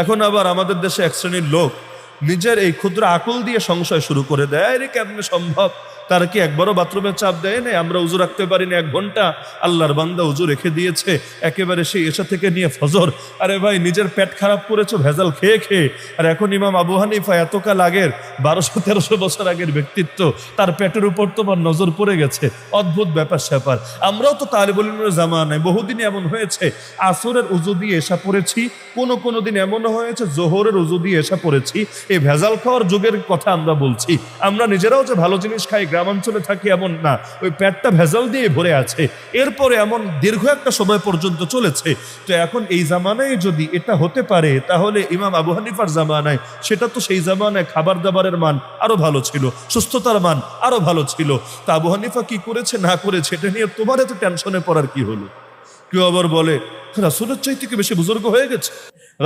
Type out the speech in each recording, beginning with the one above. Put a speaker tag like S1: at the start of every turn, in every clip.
S1: এখন আবার আমাদের দেশে এক শ্রেণীর লোক নিজের এই ক্ষুদ্র আকল দিয়ে সংশয় শুরু করে দেয়, রে কেমনে সম্ভব, তারা কি একবারও বাথরুমে চাপ দেয় না? আমরা উজু রাখতে পারি না 1 ঘন্টা, আল্লাহর বান্দা উজু রেখে দিয়েছে একেবারে সেই এশা থেকে নিয়ে ফজর। আরে ভাই, নিজের পেট খারাপ করেছো ভেজাল খেয়ে খেয়ে। আর এখন ইমাম আবু হানিফা এতকাল আগের 1200-1300 বছর আগের ব্যক্তিত্ব, তার পেটের উপর তোমার নজর পড়ে গেছে। অদ্ভুত ব্যাপার স্যাপার। আমরাও তো তালিবুল ইলমের জামানায় বহুদিন এমন হয়েছে আসরের উজু দিয়ে এশা পড়েছি, কোনো দিন এমনও হয়েছে জোহরের উজু দিয়ে এশা পড়েছি। এই ভেজাল খাওয়ার যুগের কথা আমরা বলছি। আমরা নিজেরাও যে ভালো জিনিস খাই, গ্রামাঞ্চলে থাকি এমন না, ওই পেটটা ভেজাল দিয়ে ভরে আছে। এরপরে এমন দীর্ঘ একটা সময় পর্যন্ত চলেছে। তো এখন এই জামানায় যদি এটা হতে পারে, তাহলে ইমাম আবু হানিফার জামানায়, সেটা তো সেই জামানায় খাবার দাবারের মান আরো ভালো ছিল, সুস্থতার মান আরো ভালো ছিল। তা আবু হানিফা কি করেছে না করেছে এটা নিয়ে তোমার এত টেনশনে পড়ার কি হলো? কেউ আবার বলে রাসূলের চাইতে কি বেশি বুজুর্গ হয়ে গেছে,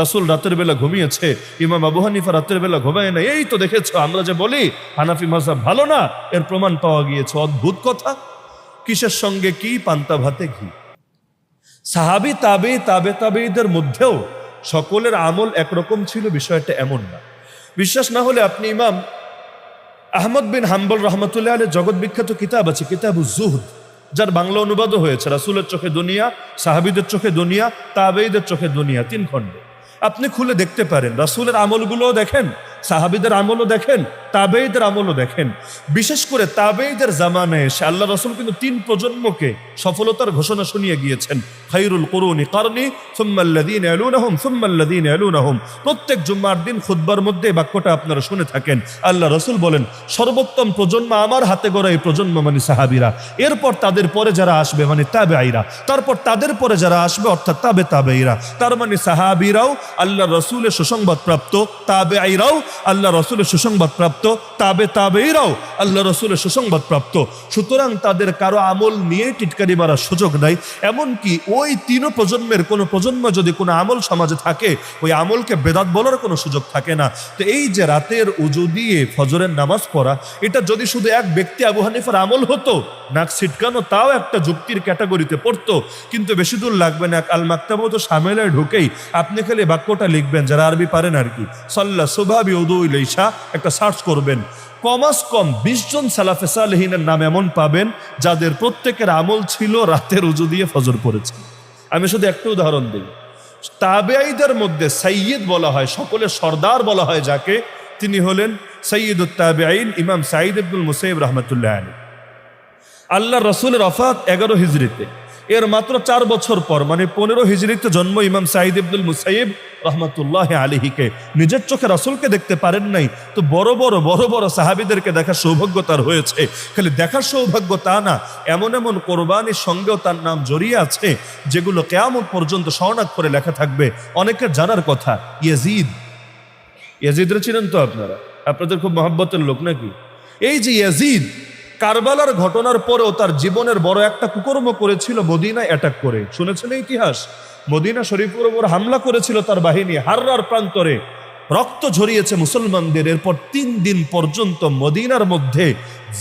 S1: রাসূল রাতের বেলা ঘুমিয়েছে, ইমাম আবু হানিফা রাতের বেলা ঘুমায় না। এই তো দেখেছো, আমরা যে বলি হানাফি মাযহাব ভালো না, এর প্রমাণ পাওয়া গিয়েছে। অদ্ভুত কথা। কিসের সঙ্গে কি? পান্তা ভাতে ঘি। সাহাবী তাবেঈদের মধ্যেও সকলের আমল একরকম ছিল, বিষয়টা এমন না। বিশ্বাস না হলে আপনি ইমাম আহমদ বিন হাম্বল রহমতুল্লাহ আলাইহির জগৎ বিখ্যাত কিতাব আছে কিতাবুজ জুহদ, যার বাংলা অনুবাদও হয়েছে রাসূলের চোখে দুনিয়া, সাহাবীদের চোখে দুনিয়া, তাবেঈদের চোখে দুনিয়া, 3 খণ্ডে। আপনি খুলে দেখতে পারেন, রাসূলের আমলগুলোও দেখেন, সাহাবীদের আমলও দেখেন, তাবেঈদের আমলও দেখেন। বিশেষ করে তাবেঈদের জামানায় এসে আল্লাহ রাসূল কিন্তু 3 প্রজন্মকে সফলতার ঘোষণা শুনিয়ে গিয়েছেন। খায়রুল কুরুনি কারনি সুম্মা আল্লাযীনা ইয়ালুনাহুম সুম্মা আল্লাযীনা ইয়ালুনাহুম। প্রত্যেক জুম্মার দিন খুতবার মধ্যে এই বাক্যটা আপনারা শুনে থাকেন। আল্লাহ রাসূল বলেন, সর্বোত্তম প্রজন্ম আমার হাতে গড়া এই প্রজন্ম মানে সাহাবীরা, এরপর তাদের পরে যারা আসবে মানে তাবেঈরা, তারপর তাদের পরে যারা আসবে অর্থাৎ তাবেঈরা। তার মানে সাহাবীরাও আল্লাহ রাসূলের সুসংবাদ প্রাপ্ত, তাবেঈরাও আল্লাহ রাসূলের সুসংবাদ প্রাপ্ত, তাবেঈরাও আল্লাহ রাসূলের সুসংবাদ প্রাপ্ত। সুতরাং তাদের কারো আমল নিয়ে টিটকারি মারার সুযোগ নাই। এমনকি ওই 3 প্রজন্মের কোনো প্রজন্ম যদি কোনো আমল সমাজে থাকে, ওই আমলকে বেদাত বলার কোনো সুযোগ থাকে না। তো এই যে রাতের উজু দিয়ে ফজরের নামাজ পড়া, এটা যদি শুধু এক ব্যক্তি আবু হানিফার আমল হতো, নাক ছিটকানো, তাও একটা যুক্তির ক্যাটাগরিতে পড়তো। কিন্তু বেশি দূর লাগবে না, আল মাকতাবত শামিলায় ঢুকেই আপনি খালি বাক্যটা লিখবেন, যারা আরবি পারেন আর কি, সাল্লা সুবহা বিউদুইল ইশা, একটা সার্চ করবেন, কমাস কম 20 জন সালাফে সালেহিনের নাম এমন পাবেন যাদের প্রত্যেকের আমল ছিল রাতের উজু দিয়ে ফজর পড়েছে। আমি শুধু একটা উদাহরণ দিই। তাবেঈদের মধ্যে সাইয়্যিদ বলা হয়, সকলের সর্দার বলা হয় যাকে, তিনি হলেন সাইয়্যিদুত তাবেঈন ইমাম সাঈদ ইবনুল মুসাইয়্যিব রাহমাতুল্লাহ আলাইহি। আল্লাহ রাসূলের ওফাত 11 হিজরিতে, এর মাত্র 4 বছর পর মানে 15 হিজরিতে জন্ম ইমাম সাঈদ ইবনুল মুসাইয়্যিব রহমতুল্লাহ আলাইহিকে। নিজের চোখে রাসূলকে দেখতে পারেন নাই, তো বড় বড় সাহাবীদেরকে দেখার সৌভাগ্য তার হয়েছে। খালি দেখার সৌভাগ্য তা না, এমন কোরবানির সঙ্গেও তার নাম জড়িয়ে আছে যেগুলো কিয়ামত পর্যন্ত স্বর্ণাক্ষরে লেখা থাকবে। অনেকের জানার কথা, ইয়াজিদরে চিনেন তো আপনারা, আপনাদের খুব মহব্বতের লোক নাকি? এই যে ইয়াজিদ, কারবালার ঘটনার পরেও তার জীবনের বড় একটা কুকর্ম করেছিল, মদিনায় অ্যাটাক করে। শুনেছেন ইতিহাস? মদিনা শরীফের উপর হামলা করেছিল তার বাহিনী, হাররার প্রান্তরে রক্ত ঝরিয়েছে মুসলমানদের। এরপর 3 দিন পর্যন্ত মদিনার মধ্যে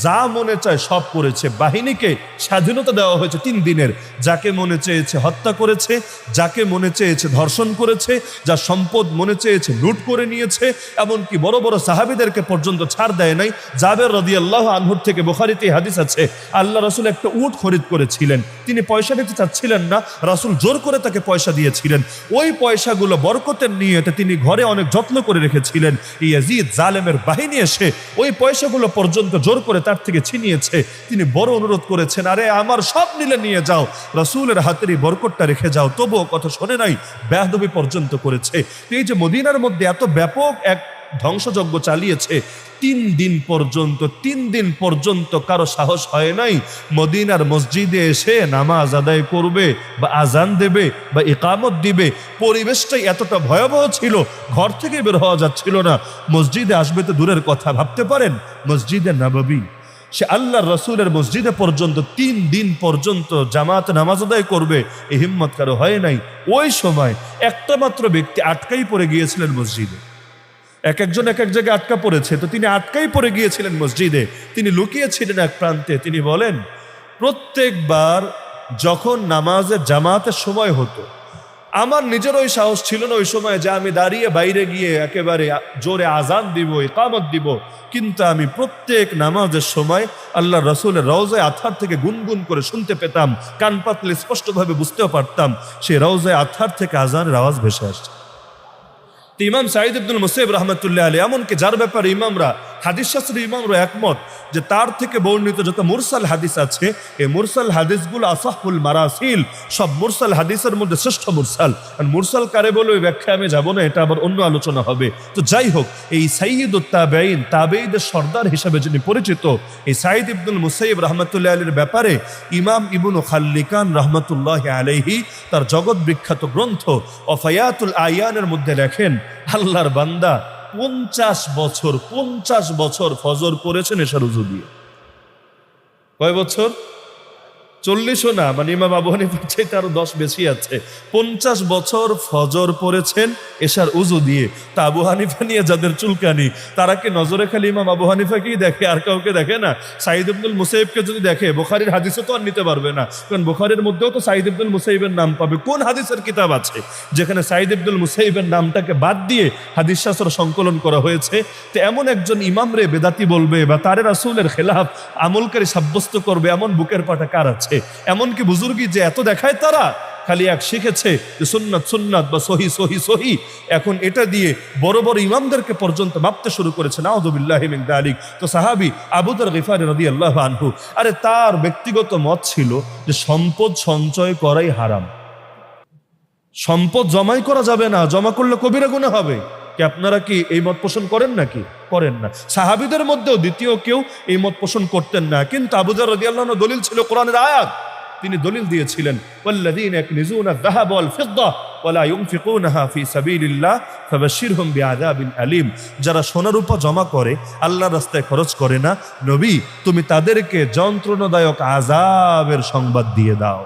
S1: যা মনে চায় সব করেছে। বাহিনীকে স্বাধীনতা দেওয়া হয়েছে 3 দিনের। যাকে মনে চেয়েছে হত্যা করেছে, যাকে মনে চেয়েছে ধর্ষণ করেছে, যা সম্পদ মনে চেয়েছে লুট করে নিয়েছে। এমনকি বড় বড় সাহাবীদেরকে পর্যন্ত ছাড় দেয় নাই। জাবের রাদিয়াল্লাহু আনহুর থেকে বুখারীতে হাদিস আছে, আল্লাহ রাসূল একটা উট খরিদ করেছিলেন, তিনি পয়সা দিতে চাচ্ছিলেন না, রাসূল জোর করে তাকে পয়সা দিয়েছিলেন। ওই পয়সাগুলো বরকতের নিয়তে তিনি ঘরে অনেক যত্ন করে রেখেছিলেন। ইয়াজিদ জালেমের বাহিনী এসে ওই পয়সাগুলো পর্যন্ত জোর করে তার থেকে ছিনিয়েছে। তিনি বড় অনুরোধ করেছেন, আরে আমার সব নিলে নিয়ে যাও, রাসূলের হাতের এই বরকতটা রেখে যাও। তবুও কথা শোনে নাই, বেয়াদবি পর্যন্ত করেছে। এই যে মদিনার মধ্যে এত ব্যাপক এক ধ্বংসযজ্ঞ চালিয়েছে, 3 দিন পর্যন্ত কারো সাহস হয় নাই মদিনার মসজিদে এসে নামাজ আদায় করবে বা আজান দেবে বা ইকামত দিবে। পরিবেশটাই এতটা ভয়াবহ ছিল, ঘর থেকে বের হওয়া যাচ্ছিল না। মসজিদে আসবে তো দূরের কথা, ভাবতে পারেন মসজিদে নববী, সে আল্লাহর রাসূলের মসজিদে পর্যন্ত 3 দিন পর্যন্ত জামাত নামাজ আদায় করবে, এই হিম্মত কারো হয় নাই। ওই সময় একটা মাত্র ব্যক্তি আটকাই পড়ে গিয়েছিলেন মসজিদে। একজন এক জায়গায় আটকা পড়েছে, তো তিনি আটকাই পড়ে গিয়েছিলেন মসজিদে। তিনি লুকিয়েছিলেন এক প্রান্তে। তিনি বলেন, প্রত্যেকবার যখন নামাজের জামাতের সময় হতো, আমার নিজের ওই সাহস ছিল না ওই সময় যে আমি দাঁড়িয়ে বাইরে গিয়ে একেবারে জোরে আজান দিব, ইকামত দিব, কিন্তু আমি প্রত্যেক নামাজের সময় আল্লাহ রসুলের রওজায়ে আতহার থেকে গুনগুন করে শুনতে পেতাম, কান পাতলে স্পষ্টভাবে বুঝতেও পারতাম সেই রওজায়ে আতহার থেকে আজানের আওয়াজ ভেসে আসছে। তো ইমাম সাঈদ ইবনুল মুসাইয়িব রাহমাতুল্লাহ আলাইহি, এমনকি যার ব্যাপারে ইমামরা, হাদিস শাস্ত্রের ইমামরা একমত যে তার থেকে বর্ণিত যত মুরসাল হাদিস আছে, এই মুরসাল হাদিসগুলো আসাহুল মারাসিল, সব মুরসাল হাদিসের মধ্যে শ্রেষ্ঠ মুরসাল। আর মুরসাল কারে বলে ওই ব্যাখ্যা আমি যাব না, এটা আবার অন্য আলোচনা হবে। তো যাই হোক, এই সাইয়্যিদুত তাবেঈন, তাবেঈদের সর্দার হিসেবে যিনি পরিচিত, এই সাঈদ ইবনুল মুসাইয়িব রাহমাতুল্লাহ আলাইহির ব্যাপারে ইমাম ইবনু খাল্লিকান রাহমাতুল্লাহি আলাইহি তার জগৎ বিখ্যাত গ্রন্থ ওয়াফায়াতুল আয়ানের মধ্যে লেখেন, আল্লাহর বান্দা 50 বছর ফজর পড়েছেন এশার উজু দিয়ে। কয় বছর? 40ও না, মানে ইমাম আবু হানিফার চাইতে আরো 10 বেশি আছে। 50 বছর ফজর পড়েছেন এশার উজু দিয়ে। তা আবু হানিফা নিয়ে যাদের চুলকানি, তারা কি নজরে খালি ইমাম আবু হানিফাকেই দেখে, আর কাউকে দেখে না? সাঈদ ইবনুল মুসাইয়িবকে যদি দেখে, বুখারীর হাদিসে তো আর নিতে পারবে না, কারণ বুখারীর মধ্যেও তো সাঈদ ইবনুল মুসাইয়িবের নাম পাবে। কোন হাদিসের কিতাব আছে যেখানে সাঈদ ইবনুল মুসাইয়িবের নামটাকে বাদ দিয়ে হাদিস শাস্ত্র সংকলন করা হয়েছে? তো এমন একজন ইমাম রে বেদাতি বলবে বা তারে রাসূলের খেলাফ আমলকারী সাব্যস্ত করবে, এমন বুকের পাটা কার আছে? এমনকি বুজুর্গি যে এত দেখায়, তারা খালি এক শিখেছে যে সুন্নাত সুন্নাত বা সহি সহি সহি, এখন এটা দিয়ে বড় বড় ইমামদেরকে পর্যন্ত মাপতে শুরু করেছে। নাউযুবিল্লাহি মিন যালিক। তো সাহাবী আবু যর গিফারী রাদিয়াল্লাহু আনহু, আরে তার ব্যক্তিগত মত ছিল যে সম্পদ সঞ্চয় করাই হারাম, সম্পদ জমাই করা যাবে না, জমা করলে কবিরা গুনাহ হবে। কি আপনারা কি এই মত পোষণ করেন নাকি? করেন না। সাহাবীদের মধ্যেও দ্বিতীয় কেউ এই মত পোষণ করতেন না, কিন্তু আবু যর রাদিয়াল্লাহু আনহু দলিল ছিল কোরআনের আয়াত, তিনি দলিল দিয়েছিলেন ওয়াল্লাযীনা ইয়াকনিজুনা আয-যাহাবা ওয়াল ফিদ্দা ওয়া লা ইউনফিকুনাহা ফি সাবিলিল্লাহ ফাবাশশিরহুম বিআযাবিন আলীম। যারা সোনা রূপা জমা করে, আল্লাহর রাস্তায় খরচ করে না, নবী তুমি তাদেরকে যন্ত্রণাদায়ক আযাবের সংবাদ দিয়ে দাও।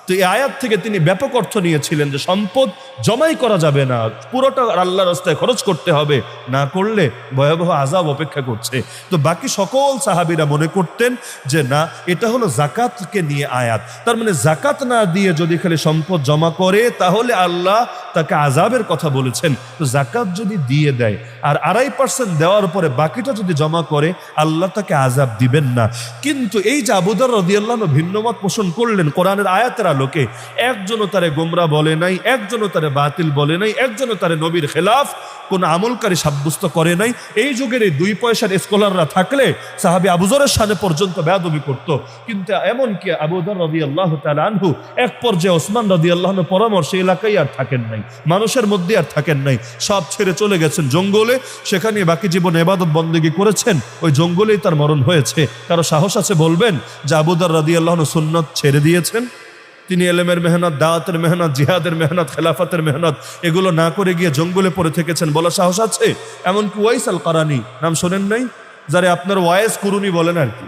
S1: তো এই আয়াত থেকে তিনি ব্যাপক অর্থ নিয়েছিলেন যে সম্পদ জমাই করা যাবে না, পুরোটা আল্লাহর রাস্তায় খরচ করতে হবে, না করলে ভয়াবহ আযাব অপেক্ষা করছে। তো বাকি সকল সাহাবীরা মনে করতেন যে না, এটা হলো যাকাতকে নিয়ে আয়াত, তার মানে যাকাত না দিয়ে যদি খালি সম্পদ জমা করে তাহলে আল্লাহ তাকে আযাবের কথা বলেছেন। তো যাকাত যদি দিয়ে দেয় আর 2.5% দেওয়ার পরে বাকিটা যদি জমা করে, আল্লাহ তাকে আযাব দিবেন না। কিন্তু এই যে আবু যর রাদিয়াল্লাহু আনহু ভিন্নমত পোষণ করলেন কোরআনের আয়াতের আলোকে, একজনও তারে গোমরা বলে নাই, একজনও তারে বাতিল বলে নাই, একজনও তারে নবীর খেলাফ কোন আমলকারী সাব্যস্ত করে নাই। এই যুগের এই 2 পয়সার স্কলাররা থাকলে সাহাবী আবু যরের শানে পর্যন্ত বেয়াদবি করত। কিন্তু এমনকি আবু যর রাদিয়াল্লাহু তাআলা আনহু এক পর্যায়ে ওসমান রাদিয়াল্লাহু আনহু পরামর্শে এলাকায় আর থাকেন নাই, মানুষের মধ্যে আর থাকেন নাই, সব ছেড়ে চলে গেছেন জঙ্গলে। সেখানে বাকি জীবন ইবাদত বন্দেগী করেছেন, ওই জঙ্গলেই তার মরণ হয়েছে। কারো সাহস আছে বলবেন যে আবু যর রাদিয়াল্লাহু আনহু সুন্নাত ছেড়ে দিয়েছেন? তিনি এলেমের মেহনত, দাওয়াতের মেহনত, জিহাদের মেহনত, খেলাফতের মেহনত এগুলো না করে গিয়ে জঙ্গলে পড়ে থেকেছেন, বলা সাহস আছে? এমনকি ওয়াইস আল কারানি নাম শোনেন নাই? যারা আপনার ওয়াইস কুরুনি বলেন আর কি।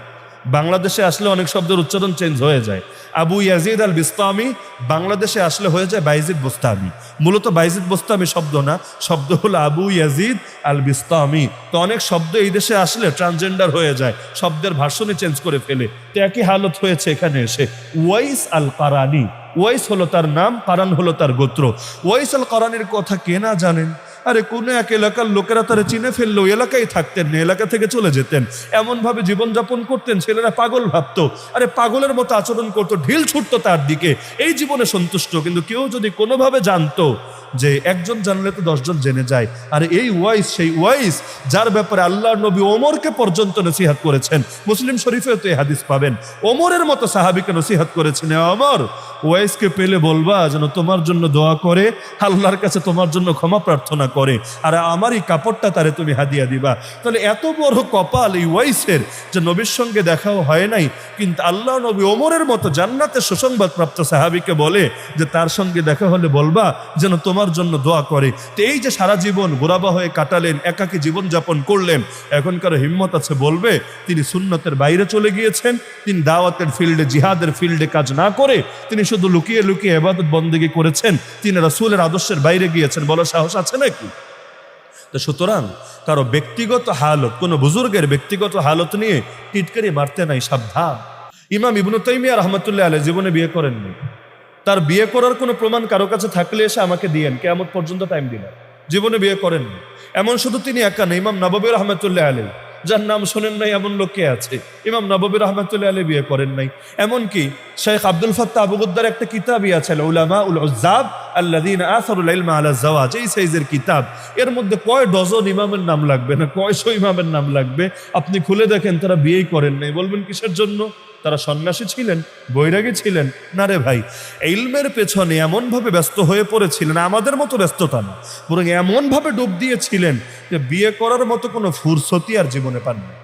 S1: বাংলাদেশে আসলে অনেক শব্দের উচ্চারণ চেঞ্জ হয়ে যায়। আবু ইয়াজিদ আল বিস্তামি বাংলাদেশে আসলে হয়ে যায় বাইজিদ বোস্তামি। মূলত বাইজিদ বোস্তামি শব্দ না, শব্দ হলো আবু ইয়াজিদ আল বিস্তামি। তো অনেক শব্দ এই দেশে আসলে ট্রান্সজেন্ডার হয়ে যায়, শব্দের ভাষণে চেঞ্জ করে ফেলে। তো একই হালত হয়েছে এখানে এসে। ওয়াইস আল কারানি, ওয়াইস হলো তার নাম, কারান হলো তার গোত্র। ওয়াইস আল কারানির কথা কে না জানেন? আরে কোন এক এলাকার লোকেরা তারা চিনে ফেললো, এলাকায় থাকতেন না, এলাকা থেকে চলে যেতেন, এমন ভাবে জীবনযাপন করতেন ছেলেরা পাগল ভাবতো। আরে পাগলের মতো আচরণ করতো, ঢিল ছুটতো তার দিকে, এই জীবনে সন্তুষ্ট। কিন্তু কেউ যদি কোনোভাবে জানতো যে একজন জানলে তো 10 জন জেনে যায়। আর এই ওয়াইস সেই ওয়াইস যার ব্যাপারে আল্লাহর নবী ওমরকে পর্যন্ত নসিহত করেছেন। মুসলিম শরীফে তো এই হাদিস পাবেন, ওমরের মতো সাহাবীকে নসিহত করেছেন, ওমর ওয়াইসকে পেলে বলবা যেন তোমার জন্য দোয়া করে, আল্লাহর কাছে তোমার জন্য ক্ষমা প্রার্থনা করে, আর আমার এই কাপড়টা তারে তুমি হাদিয়া দিবা। তাহলে এত বড় কপাল এই ওয়াইসের যে নবীর সঙ্গে দেখাও হয় নাই, কিন্তু আল্লাহ নবী ওমরের মতো জান্নাতের সুসংবাদ প্রাপ্ত সাহাবীকে বলে যে তার সঙ্গে দেখা হলে বলবা যেন তোমার জন্য দোয়া করে। তো এই যে সারা জীবন গোরাবা হয়ে কাটালেন, একাকী জীবন যাপন করলেন, এখনকার হিম্মত আছে বলবে তিনি সুন্নতের বাইরে চলে গিয়েছেন? তিনি দাওয়াতের ফিল্ডে, জিহাদের ফিল্ডে কাজ না করে তিনি শুধু লুকিয়ে লুকিয়ে ইবাদত বন্দেগী করেছেন, তিনি রাসূলের আদর্শের বাইরে গিয়েছেন, বলার সাহস আছে নাকি? তো সুতরাং কারো ব্যক্তিগত হালত, কোনো বুজুর্গের ব্যক্তিগত হালত নিয়ে টিটকারি মারতে নাই, সাবধান। ইমাম ইবনু তাইমিয়া রাহমাতুল্লাহ আলাইহি জীবনে বিয়ে করেননি, তার বিয়ে করার কোনো প্রমাণ কারো কাছে থাকলে এসে আমাকে দিয়েন, কিয়ামত পর্যন্ত টাইম দিলেন। জীবনে বিয়ে করেননি। এমন শুধু তিনি একা না, ইমাম নববী রাহমাতুল্লাহ আলাইহি, যার নাম শোনেন নাই এমন লোকে আছে, ইমাম নববী রাহমাতুল্লাহ আলাইহি বিয়ে করেন নাই। এমনকি শেখ আব্দুল ফাত্তাহ আবু গুদ্দার একটা কিতাবই আছে, উলামা উল উজ্জাব আল্লাযীনা আসারুল ইলমা আলা যাওয়াজ, এই সাইজের কিতাব। এর মধ্যে কয় ডজন ইমামের নাম লাগবে না, কয়শো ইমামের নাম লাগবে, আপনি খুলে দেখেন তারা বিয়েই করেন নাই। বলবেন কিসের জন্য? তারা সন্ন্যাসী ছিলেন, বৈরাগী ছিলেন? না রে ভাই, ইলমের পেছনে এমনভাবে ব্যস্ত হয়ে পড়েছিলেন, আমাদের মতো ব্যস্ততা না, বরং এমনভাবে ডুব দিয়েছিলেন যে বিয়ে করার মতো কোনো ফুরসতি আর জীবনে পাননি।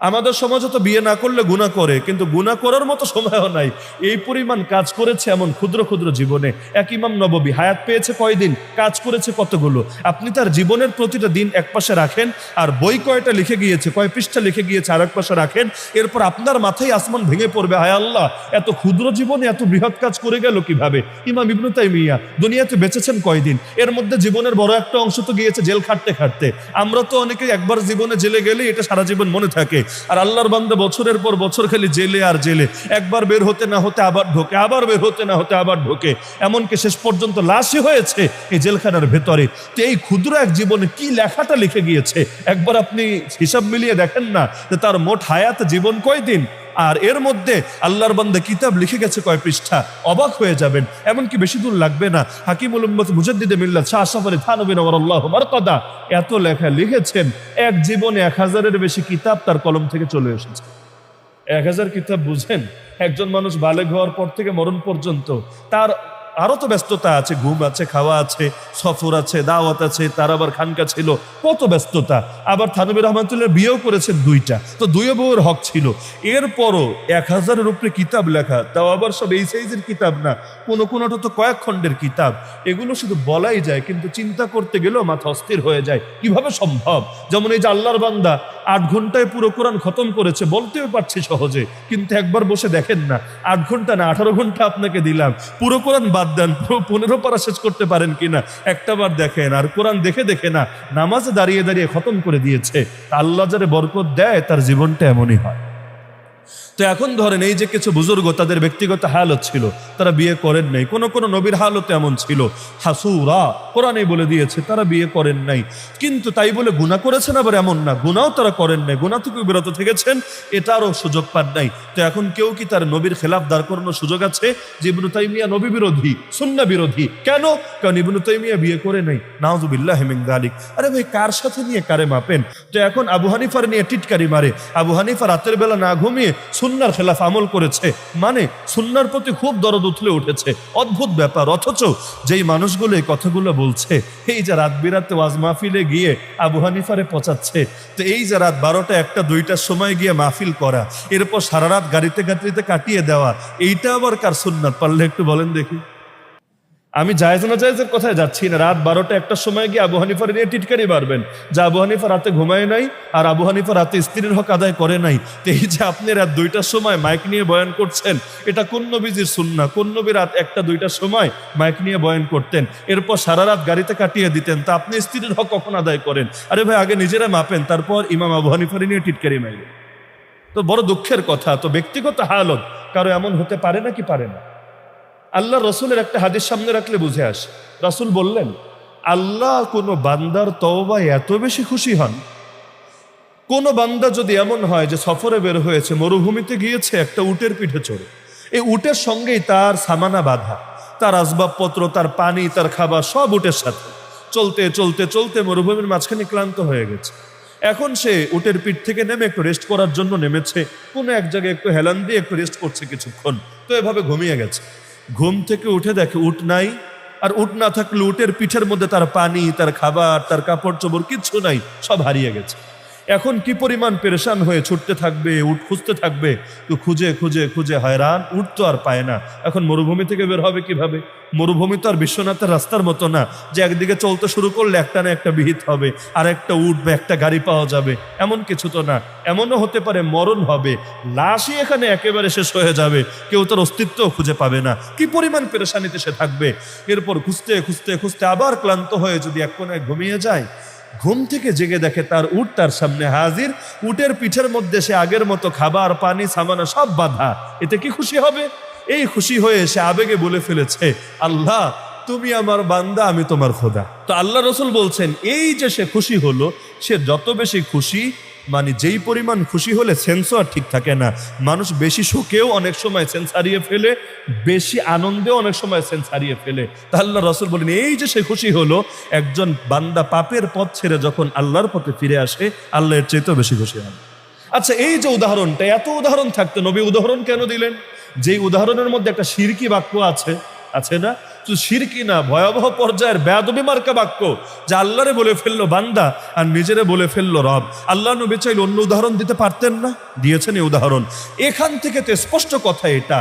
S1: আমাদের সমাজে তো বিয়ে না করলে গুনাহ করে, কিন্তু গুনাহ করার মতো সময়ও নাই। এই পরিমাণ কাজ করেছে এমন ক্ষুদ্র ক্ষুদ্র জীবনে। এক ইমাম নববী হায়াত পেয়েছে কয়দিন, কাজ করেছে কতগুলো। আপনি তার জীবনের প্রতিটা দিন এক পাশে রাখেন, আর বই কয়টা লিখে গিয়েছে, কয় পৃষ্ঠা লিখে গিয়েছে আর এক পাশে রাখেন, এরপর আপনার মাথায় আসমান ভেঙে পড়বে, হায় আল্লাহ, এত ক্ষুদ্র জীবনে এত বৃহৎ কাজ করে গেল কিভাবে। ইমাম ইবনু তাইমিয়া দুনিয়াতে বেঁচেছেন কয়দিন, এর মধ্যে জীবনের বড় একটা অংশ তো গিয়েছে জেল খাটতে খাটতে। আমরা তো অনেকে একবার জীবনে জেলে গেলে এটা সারা জীবন মনে থাকে, আর আল্লাহর বান্দা বছরের পর বছর খালি জেলে আর জেলে, একবার বের হতে না হতে আবার ঢোকে, আবার বের হতে না হতে আবার ঢোকে, এমনকি শেষ পর্যন্ত লাশই হয়েছে এই জেলখানার ভেতরে। তো এই ক্ষুদ্র এক জীবনে কি লেখাটা লিখে গিয়েছে, একবার আপনি হিসাব মিলিয়ে দেখেন না যে তার মোট হায়াত জীবন কয়দিন, আর এর মধ্যে আল্লাহর বান্দা কিতাব লিখে গেছে কয় পৃষ্ঠা, অবাক হয়ে যাবেন। এমনকি বেশি দূর লাগবে না, হাকিমুল উম্মত মুজাদ্দিদে মিল্লাত শাহ আশরাফ আলী থানভী নওয়ারাল্লাহু মারকাদা এত লেখা লিখেছেন, এক জীবনে 1000-এর বেশি কিতাব তার কলম থেকে চলে এসেছে। 1000 কিতাব, বুঝেন? একজন মানুষ বালেগ হওয়ার পর থেকে মরণ পর্যন্ত তার আরো তো ব্যস্ততা আছে, ঘুম আছে, খাওয়া আছে, সফর আছে, দাওয়াত আছে, তার আবার খানকা ছিল, কত ব্যস্ততা। আবার থানভী রহমাতুল্লাহ বিয়েও করেছেন 2টা, তো 2 বউয়ের হক ছিল। এরপরও 1000-এর উপরে কিতাব লেখা, তাও আবার সব এই সাইজের কিতাব না, কোনোটা তো কয়েক খণ্ডের কিতাব। এগুলো শুধু বলাই যায়, কিন্তু চিন্তা করতে গেলেও মাথা অস্থির হয়ে যায়, কিভাবে সম্ভব। যেমন এই যে আল্লাহর বান্দা 8 ঘন্টায় পুরো কোরআন খতম করেছে, বলতেও পারছি সহজে, কিন্তু একবার বসে দেখেন না, 8 ঘন্টা না 18 ঘন্টা আপনাকে দিলাম, পুরো কোরআন বাদ দেন, 15 পারা শেষ করতে পারেন কিনা একটা বার দেখেন। আর কোরআন দেখে দেখে না, নামাজে দাঁড়িয়ে দাঁড়িয়ে খতম করে দিয়েছে। আল্লাহ যারে বরকত দেয় তার জীবনটা এমনই হয়। তো এখন ধরেন এই যে কিছু বুজুর্গ, তাদের ব্যক্তিগত হালত ছিল, তারা বিয়ে করেন নাই। কোন নবীর হালত এমন ছিল, হাসুরা কোরআনে বলে দিয়েছে তারা বিয়ে করেন নাই, কিন্তু তাই বলে গুনাহ করেছেন আবার এমন না, গুনাহও তারা করেন নাই, গুনাহ থেকে বিরত থেকেছেন, এটারও সুযোগ পান নাই। তো এখন কেউ কি তার নবীর খেলাফ দাঁড় করানোর সুযোগ আছে যে ইবনু তাইমিয়া নবী বিরোধী, সুন্নাহ বিরোধী? কেন? কারণ ইবনু তাইমিয়া বিয়ে করে নাই, নাউযুবিল্লাহি মিন যালিক। আরে ভাই, কার সাথে নিয়ে কারে মাপেন? তো এখন আবু হানিফার নিয়ে টিটকারি মারে, আবু হানিফা রাতের বেলা না ঘুমিয়ে সুন্নাহর খেলাফ আমল করেছে, মানে সুন্নাহর প্রতি খুব দরদ উঠলে উঠেছে। অদ্ভুত ব্যাপার। অথচ যেই মানুষগুলো এই কথাগুলো বলছে, এই যে রাত বিরাতে ওয়াজ মাহফিলে গিয়ে আবু হানিফারে পচাচ্ছে, তো এই যে রাত 12টা 1টা 2টার সময় গিয়ে মাহফিল করা, এরপর সারা রাত গাড়িতে কাটিয়ে দেওয়া, এইটা আবার কার সুন্নাত পারলে একটু বলেন দেখি। আমি জায়েজ না জায়েজের কথায় যাচ্ছি না, রাত 12টা 1টার সময় গিয়ে আবু হানিফার নিয়ে টিটকারি মারবেন যে আবু হানিফা রাতে ঘুমায় নাই, আর আবু হানিফা রাতে স্ত্রীর হক আদায় করে নাই। তো এই যে আপনি রাত 2টার সময় মাইক নিয়ে বয়ান করছেন, এটা কোন নবীজির সুন্নাহ? কোন নবী রাত 1টা 2টার সময় মাইক নিয়ে বয়ান করতেন, এরপর সারা রাত গাড়িতে কাটিয়ে দিতেন? তা আপনি স্ত্রীর হক কখন আদায় করেন? আরে ভাই, আগে নিজেরা মাপেন, তারপর ইমাম আবু হানিফার নিয়ে টিটকারি মাইলেন। তো বড় দুঃখের কথা। তো ব্যক্তিগত হালত কারো এমন হতে পারে না কি পারে না? আল্লাহ রসুলের একটা হাদিস সামনে রাখলে বুঝে আসে। রসুল বললেন, আল্লাহ কোনো বান্দার তওবায় এত বেশি খুশি হন, কোন বান্দা যদি এমন হয় যে সফরে বের হয়েছে, মরুভূমিতে গিয়েছে, একটা উটের পিঠে চড়ে, এই উটের সঙ্গেই তার সামানা বাঁধা, তার আসবাবপত্র, তার পানি, তার খাবার সব উটের সাথে, চলতে চলতে চলতে মরুভূমির মাঝখানে ক্লান্ত হয়ে গেছে। এখন সে উটের পিঠ থেকে নেমে একটু রেস্ট করার জন্য নেমেছে, কোনো এক জায়গায় একটু হেলান দিয়ে একটু রেস্ট করছে কিছুক্ষণ, তো এভাবে ঘুমিয়ে গেছে। ঘুম থেকে উঠে দেখে উট নাই, আর উট না থাকলে উটের পিঠের মধ্যে তার পানি, তার খাবার, তার কাপড় চোপড় কিচ্ছু নাই, সব হারিয়ে গেছে। এখন কি পরিমাণ পেরেশান হয়ে ছুটতে থাকবে, উট খুঁজতে থাকবে, তো খুঁজে খুঁজে খুঁজে হয়রান, উট তো আর পায় না। এখন মরুভূমি থেকে বের হবে কিভাবে? মরুভূমি তো আর বিশ্বনাথের রাস্তার মতো না যে একদিকে চলতে শুরু করলে একটা না একটা বিহিত হবে, আর একটা উট বা একটা গাড়ি পাওয়া যাবে, এমন কিছু তো না। এমনও হতে পারে মরণ হবে, লাশই এখানে একেবারে শেষ হয়ে যাবে, কেউ তার অস্তিত্বও খুঁজে পাবে না। কি পরিমাণ পেরেশানিতে সে থাকবে। এরপর খুঁজতে খুঁজতে খুঁজতে আবার ক্লান্ত হয়ে যদি এক কোনায় ঘুমিয়ে যায়, ঘুম থেকে জেগে দেখে তার উট তার সামনে হাজির, উটের পিঠের মধ্যে সে আগের মতো খাবার, পানি, সামানা সব বাঁধা। এতে কি খুশি হবে? এই খুশি হয়ে সে আবেগে বলে ফেলেছে, আল্লাহ তুমি আমার বান্দা, আমি তোমার খোদা। তো আল্লাহ রসুল বলছেন এই যে সে খুশি হলো, সে যত বেশি খুশি, মানে যেই পরিমাণ খুশি হলে সেন্সও আর ঠিক থাকে না। মানুষ বেশি শোকেও অনেক সময় সেন্স হারিয়ে ফেলে, বেশি আনন্দেও অনেক সময় সেন্স হারিয়ে ফেলে। তা আল্লাহ রসুল বলেন এই যে সে খুশি হলো, একজন বান্দা পাপের পথ ছেড়ে যখন আল্লাহর পথে ফিরে আসে, আল্লাহ এর চাইতেও বেশি খুশি হন। আচ্ছা, এই যে উদাহরণটা, এত উদাহরণ থাকতে নবী উদাহরণ কেন দিলেন? যে উদাহরণের মধ্যে একটা শিরকি বাক্য আছে না? তো শিরকি না, ভয়াবহ পর্যায়ের বেয়াদবি মার্কা বাক্য, যা আল্লাহরে বলে ফেললো বান্দা আর নিজেরে বলে ফেললো রব। আল্লাহ নবী চাইলে অন্য উদাহরণ দিতে পারতেন না, দিয়েছেন এই উদাহরণ। এখান থেকে তো স্পষ্ট কথা এটা,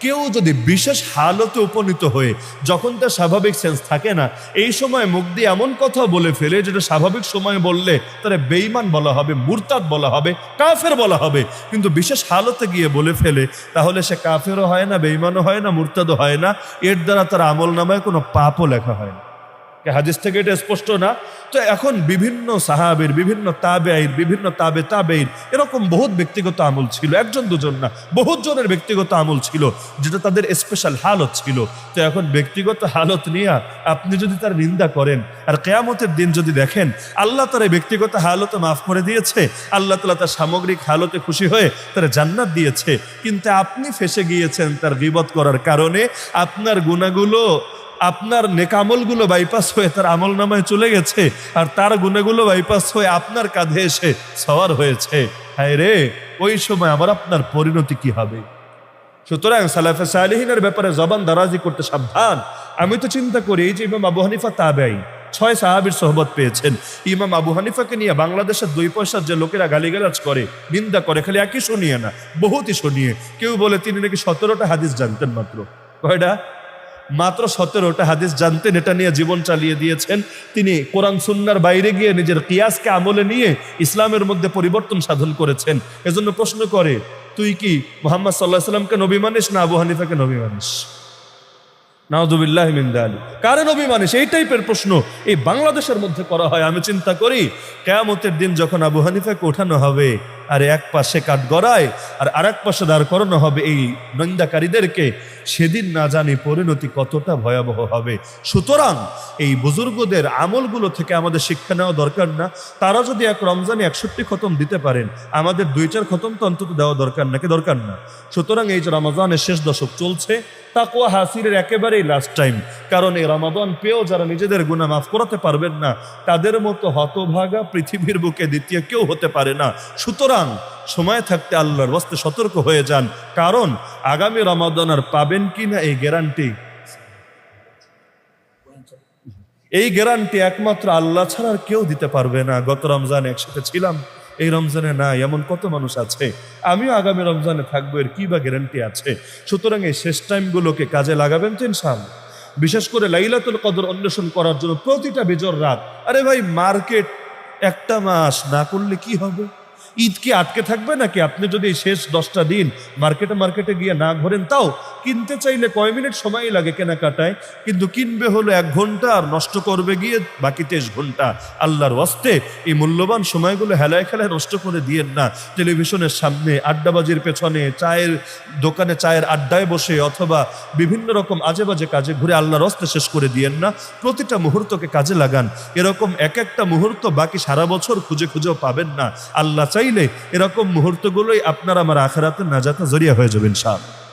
S1: কেউ যদি বিশেষ হালতে উপনীত হয়ে, যখন তার স্বাভাবিক সেন্স থাকে না, এই সময় মুখ দিয়ে এমন কথা বলে ফেলে যেটা স্বাভাবিক সময় বললে তারা বেঈমান বলা হবে, মুরতাদ বলা হবে, কাফের বলা হবে, কিন্তু বিশেষ হালতে গিয়ে বলে ফেলে, তাহলে সে কাফেরও হয় না, বেঈমানও হয় না, মুরতাদও হয় না। এর দ্বারা তার আমল নামায় কোনো পাপও লেখা হয় না। হাদিস থেকে এটা স্পষ্ট না? তো এখন বিভিন্ন সাহাবীর, বিভিন্ন তাবেঈর, বিভিন্ন তাবেঈর এরকম বহুত ব্যক্তিগত আমল ছিল, একজন দুজন না, বহুত জনের ব্যক্তিগত আমল ছিল, যেটা তাদের স্পেশাল হালত ছিল। তো এখন ব্যক্তিগত হালত নিয়ে আপনি যদি তার নিন্দা করেন, আর কিয়ামতের দিন যদি দেখেন আল্লাহ তার ব্যক্তিগত হালতে মাফ করে দিয়েছে, আল্লাহ তাআলা তার সামগ্রিক হালতে খুশি হয়ে তার জান্নাত দিয়েছে, কিন্তু আপনি ফেঁসে গিয়েছেন তার গীবত করার কারণে, আপনার গুনাহগুলো, আপনার নেকামলগুলো বাইপাস হয়ে তার আমল নামায় চলে গেছে, আর তার গুনাহগুলো বাইপাস হয়ে আপনার কাঁধে এসে সওয়ার হয়েছে। হায় রে, ওই সময় আবার আপনার পরিণতি কি হবে? সুতরাং সালাফে সালেহিনের ব্যাপারে জবান দারাজি করতে সাবধান। আমি তো চিন্তা করি, এই যে ইমাম আবু হানিফা তাবেঈ, 6 সাহাবীর সোহবত পেয়েছেন। ইমাম আবু হানিফাকে নিয়ে বাংলাদেশের 2 পয়সার যে লোকেরা গালিগালাজ করে, নিন্দা করে, খালি একই শুনিয়ে না, বহুতই শুনিয়ে। কেউ বলে তিনি নাকি 17টা হাদিস জানতেন, মাত্র কয়টা? মাত্র 17টা হাদিস জানতেন, এটা নিয়ে জীবন চালিয়ে দিয়েছেন। তিনি কোরআন সুন্নাহর বাইরে গিয়ে নিজের কিয়াসকে আমলে নিয়ে ইসলামের মধ্যে পরিবর্তন সাধন করেছেন। এজন্য প্রশ্ন করে, তুই কি মুহাম্মদ সাল্লাল্লাহু আলাইহি সাল্লামকে নবী মানিস না আবু হানিফাকে নবী মানিস? নাউযুবিল্লাহি মিন যালিক। কারে নবী মানিস? এই টাইপের প্রশ্ন এই বাংলাদেশের মধ্যে করা হয়। আমি চিন্তা করি কিয়ামতের দিন যখন আবু হানিফাকে ওঠানো হবে, আর এক পাশে কাঠগড়ায় আর আরেক পাশে দাঁড় করানো হবে এই নিন্দাকারীদেরকে, সেদিন না জানি পরিণতি কতটা ভয়াবহ হবে। সুতরাং এই বুজুর্গদের আমলগুলো থেকে আমাদের শিক্ষা নেওয়া দরকার না? তারা যদি এক রমজানে 61 খতম দিতে পারেন, আমাদের 2-4 খতম তো অন্তত দেওয়া দরকার নাকি? দরকার না? সুতরাং এই যে রমজানের শেষ দশক চলছে, তাকওয়া হাসিলের একেবারেই লাস্ট টাইম। কারণ এই রমাদান পেয়েও যারা নিজেদের গুনাহ মাফ করাতে পারবেন না, তাদের মতো হতভাগা পৃথিবীর বুকে দ্বিতীয় কেউ হতে পারে না। সুতরাং সময় থাকতে আল্লাহর ওয়াস্তে সতর্ক হয়ে যান, কারণ আগামী রমাদান আর পাবেন কিনা এই গ্যারান্টি একমাত্র আল্লাহ ছাড়া আর কেউ দিতে পারবে না। গত রমজানে একসাথে ছিলাম, এই রমজানে না, এমন কত মানুষ আছে। আমিও আগামী রমজানে থাকবো, এর কি বা গ্যারান্টি আছে? সুতরাং এই শেষ টাইমগুলোকে কাজে লাগাবেন তো ইনশাআল্লাহ। বিশেষ করে লাইলাতুল কদর অন্বেষণ করার জন্য প্রতিটা বেজর রাত। আরে ভাই, মার্কেট একটা মাস না করলে কি হবে? ঈদ কি আটকে থাকবে নাকি? আপনি যদি শেষ 10টা দিন মার্কেটে গিয়ে না ঘোরেন, তাও কিনতে চাইলে কয় মিনিট সময় লাগে কেনাকাটায়, কিন্তু কিনবে হলো 1 ঘন্টা, আর নষ্ট করবে গিয়ে বাকি 23 ঘন্টা। আল্লাহর ওয়াস্তে এই মূল্যবান সময়গুলো হেলায় খেলায় নষ্ট করে দিয়েন না। টেলিভিশনের সামনে, আড্ডাবাজির পেছনে, চায়ের দোকানে চায়ের আড্ডায় বসে, অথবা বিভিন্ন রকম আজে বাজে কাজে ঘুরে আল্লাহর ওয়াস্তে শেষ করে দিয়েন না। প্রতিটা মুহূর্তকে কাজে লাগান। এরকম একটা মুহূর্ত বাকি সারা বছর খুঁজেও পাবেন না। আল্লাহ চাইলে এরকম মুহূর্তগুলোই আপনার আমার আখিরাতের নাজাতের জরিয়া হয়ে যাবে ইনশাআল্লাহ।